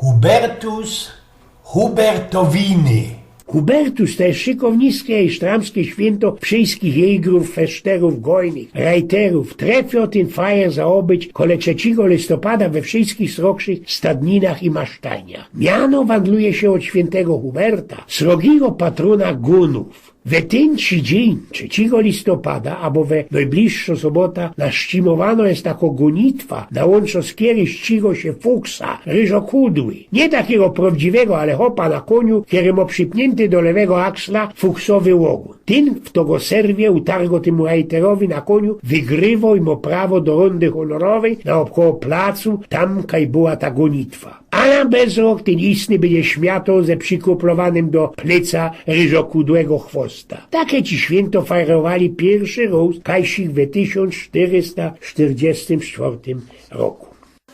Hubertus Hubertowiny. Hubertus to jest szykowniskie i sztramskie święto wszystkich jegrów, feszterów gojnych, rajterów. Trefio ten fajer zaobyć kole 3 listopada we wszystkich sroczych stadninach i masztajniach. Miano wandluje się od świętego Huberta, srogiego patrona Gunów. We ten dzień, 3 listopada, albo we najbliższą sobota, naszcimowano jest tako gonitwa, na łączo skiery ścigo się fuksa, ryżokudły. Nie takiego prawdziwego, ale hopa na koniu, który ma przypnięty do lewego aksla fuksowy łogun. Ten, w to go serwie, utargo temu rajterowi na koniu, wygrywał i ma prawo do rundy honorowej na obkoło placu, tam kaj była ta gonitwa. A na bezrok ten istny będzie śmiatą ze przykuplowanym do pleca ryżokudłego chwosta. Takie ci święto fajrowali pierwszy raz, kajsik w 1444 roku.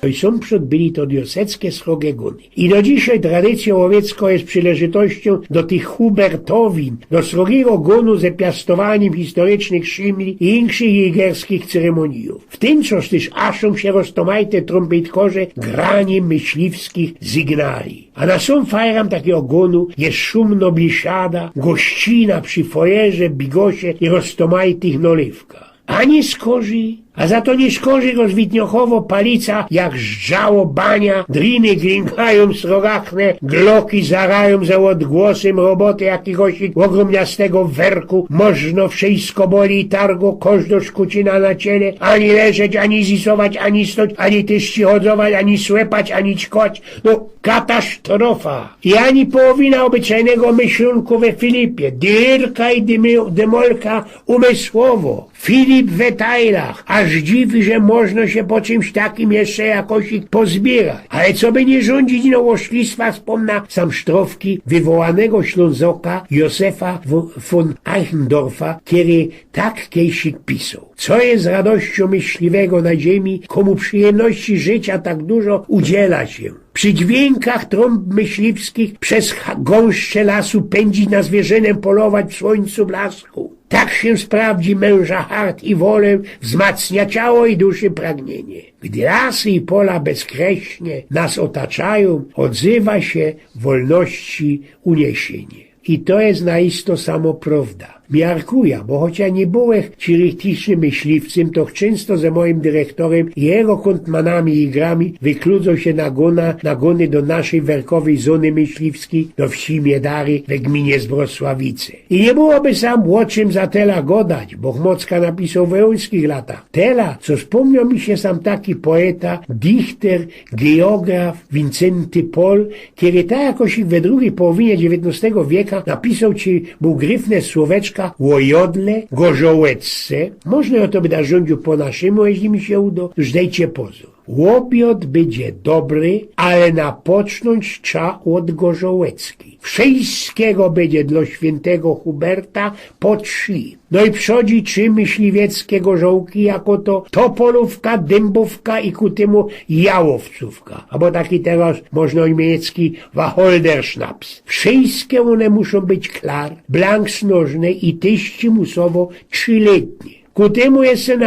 I są byli to dioseckie srogie guny. I do dzisiaj tradycją łowiecką jest przynależnością do tych Hubertowin, do srogiego gunu ze piastowaniem historycznych szymli i inszych jegerskich ceremoniów. W tym coś też aszą się roztomajte trompetkorze graniem myśliwskich sygnali. A na są fajram takiego gunu jest szumno bliszada, gościna przy fojerze, bigosie i roztomajtych nolewkach. Ani skorzy, a za to nie skorzy rozwitniochowo palica, jak żdżało bania, driny glinkają srogachne, gloki zarają za odgłosem roboty jakiegoś ogromniastego werku, można wszystko boli i targo, każda szkucina na ciele, ani leżeć, ani zisować, ani stoć, ani też chodzować, ani słepać, ani ćkoć, no katastrofa. I ani połowina obyczajnego myślunku we Filipie, dyrka i demolka umysłowo. Filip w tajlach, aż dziwi, że można się po czymś takim jeszcze jakoś pozbierać. Ale co by nie rządzić no oszlistwa, wspomna sam Sztrowki wywołanego Ślązoka Józefa von Eichendorfa, który tak kiejsik pisał. Co jest radością myśliwego na ziemi, komu przyjemności życia tak dużo udziela się. Przy dźwiękach trąb myśliwskich przez gąszcze lasu pędzić na zwierzynem polować w słońcu blasku. Tak się sprawdzi męża hart i wolę, wzmacnia ciało i duszy pragnienie. Gdy lasy i pola bezkreśnie nas otaczają, odzywa się wolności uniesienie. I to jest naisto samo prawda. Miarkuja, bo chociaż nie byłem cirychtycznym myśliwcem, to często ze moim dyrektorem i jego kontmanami i grami wykludzą się nagony do naszej werkowej zony myśliwskiej, do wsi Miedary we gminie Zbrosławice. I nie byłoby sam łoczym za tela godać, bo Chmocka napisał w eońskich latach. Tela, co wspomniał mi się sam taki poeta, dichter, geograf Wincenty Pol, który tak jakoś we drugiej połowinie XIX wieka napisał ci był gryfne słóweczko łojodle, gorzołecce. Można o to by zarządził po naszemu, jeśli mi się uda, już dajcie pozór. Łobiot będzie dobry, ale napocząć trza od gorzołecki. Wszystkiego będzie dla świętego Huberta po 3. No i przodzi 3 myśliwieckie gorzołki, jako to topolówka, dębówka i ku temu jałowcówka. Albo taki teraz można niemiecki Wacholder-Schnaps. Wszystkie one muszą być klar, blank snożne i tyści musowo 3-letnie. Ku temu jeszcze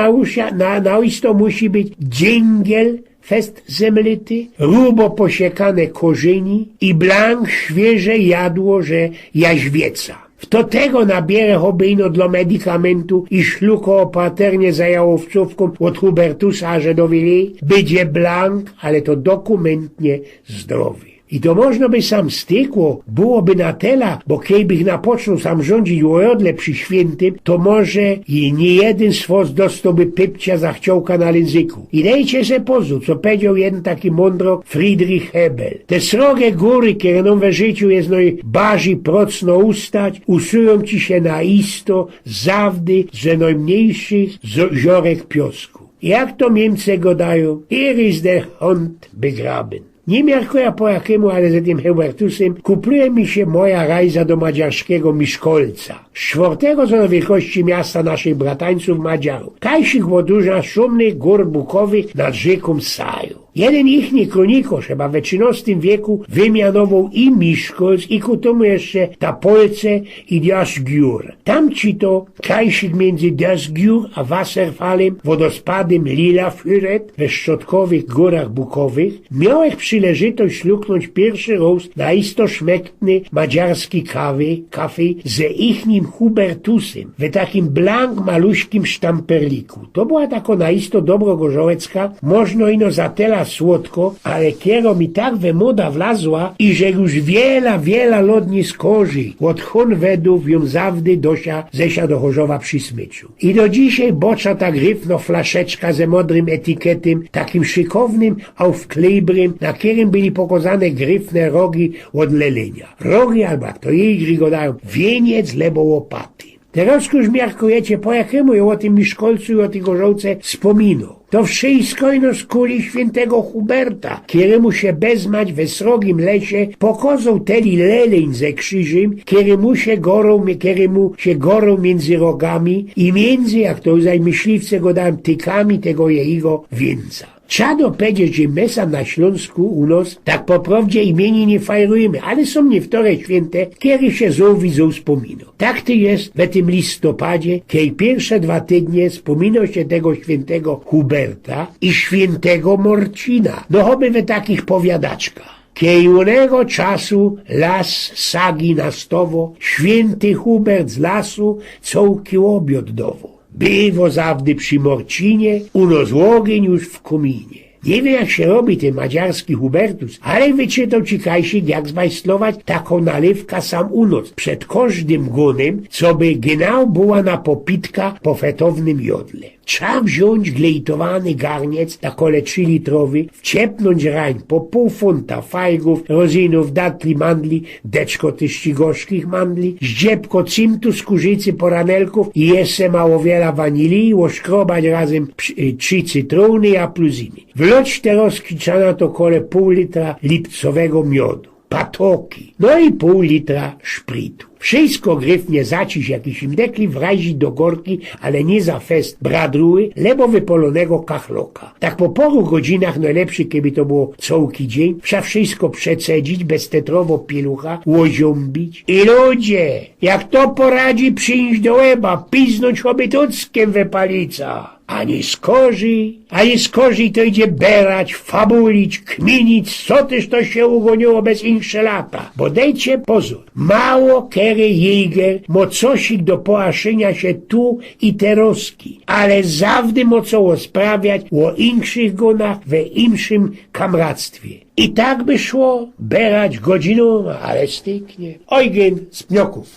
naoisto musi być dzięgiel fest zemlity, rubo posiekane korzeni i blank świeże jadło, że jaźwieca. Do tego nabierę hobbyjno dla medykamentu i szluko opaternie za jałowcówką od Hubertusa aż do Willi, będzie blank, ale to dokumentnie zdrowy. I to można by sam stykło, byłoby na tela, bo kiejbych napoczął sam rządzić łojodle przy świętym, to może i nie jeden z was dostałby pypcia zachciołka na języku. I dejcie se pozu, co powiedział jeden taki mądrok Friedrich Hebel. Te srogie góry, które nam we życiu jest no i bazi procno ustać, usują ci się na isto, zawdy ze najmniejszych ziorek piosku. Jak to Niemcy godają? Hier ist der Hund begraben. Nie miarkuję po jakiemu, ale z tym Hubertusem kupluje mi się moja rajza do madziarskiego Miszkolca. czwartego co do wielkości miasta naszych bratańców Madziarów. Kajszych łoduża szumnych gór bukowych nad rzeką Saju. Jeden ichni kronikarz chyba w XIII wieku wymianował i Miszkolc, i ku tomu jeszcze Tapolce i Djarzgiur. Tamci to krajszyk między Djarzgiur a Wasserfalem, wodospadem Lillafjordet we Szczotkowych Górach Bukowych, miałech przyleżytość luknąć pierwszy raz na isto szmektny madziarski kawy ze ichnim Hubertusem, w takim blank maluśkim sztamperliku. To była tako na isto dobrogorzołecka, można ino za tela słodko, ale kiero mi tak we moda wlazła i że już wiela lodni z korzy od honwedów ją zawdy zesia do Chorzowa przy smyciu. I do dzisiaj bocza tak gryfno flaszeczka ze modrym etykietem, takim szykownym aufklebrem, na którym byli pokazane gryfne rogi od lelenia. Rogi, albo jak to jej go dają, wieniec lebo łopaty. Teraz już miarkujecie, po jakiemu ja o tym Miszkolcu i o tej Gorzowce wspominał. To wszystko ino z kuli świętego Huberta, któremu się bezmać we srogim lesie pokazał teli leleń ze krzyżem, któremu się gorą między rogami i między, jak to zaj myśliwce go dałem, tykami tego jego wieńca. Trzeba powiedzieć, że mesa na Śląsku u nas, tak po prawdzie imieni nie fajrujemy, ale są niektóre święte, kiedy się widzą wspominał. Tak to jest w tym listopadzie, kiedy pierwsze 2 tygodnie wspominał się tego świętego Huberta i świętego Morcina. No choby we takich powiadaczkach. Kiejunego czasu las sagi nastowo, święty Hubert z lasu cołki obioddowo. Było zawdy przy Morcinie, unos ogień już w kominie. Nie wiem jak się robi ten madziarski Hubertus, ale wyczytał ci Kajsik jak zmajstrować taką nalewkę sam unoc, przed każdym gonem, co by genau była na popitka po fetownym jodle. Trzeba wziąć glejtowany garniec, takole 3-litrowy, wciepnąć rań po pół funta fajgów, rozynów, datli, mandli, deczko tyści gorzkich mandli, zdziepko cymtu, skórzycy, poranelków i jeszcze mało wiele wanilii, oszkrobać razem 3 cytruny i apluzyny. Wloć teraz kiczana to kole pół litra lipcowego miodu, patoki, no i pół litra szpritu. Wszystko gryfnie zaciś jakiś im dekli wrazić do gorki, ale nie za fest bradruły, lebo wypolonego kachloka. Tak po paru godzinach, najlepszy kiedy to było cołki dzień, wsia wszystko przecedzić, beztetrowo pielucha, łoziąbić. I ludzie, jak to poradzi przyjść do łeba, piznąć hobbytuckiem we palica. Ani skorzy to idzie berać, fabulić, kminić, co też to się ugoniło bez insze lata. Bo dejcie pozór, mało kery jejger, mocosik do poaszenia się tu i teroski, ale zawdy mocoło sprawiać o inszych gonach we imszym kamractwie. I tak by szło berać godziną, ale styknie. Eugen z Pnioków.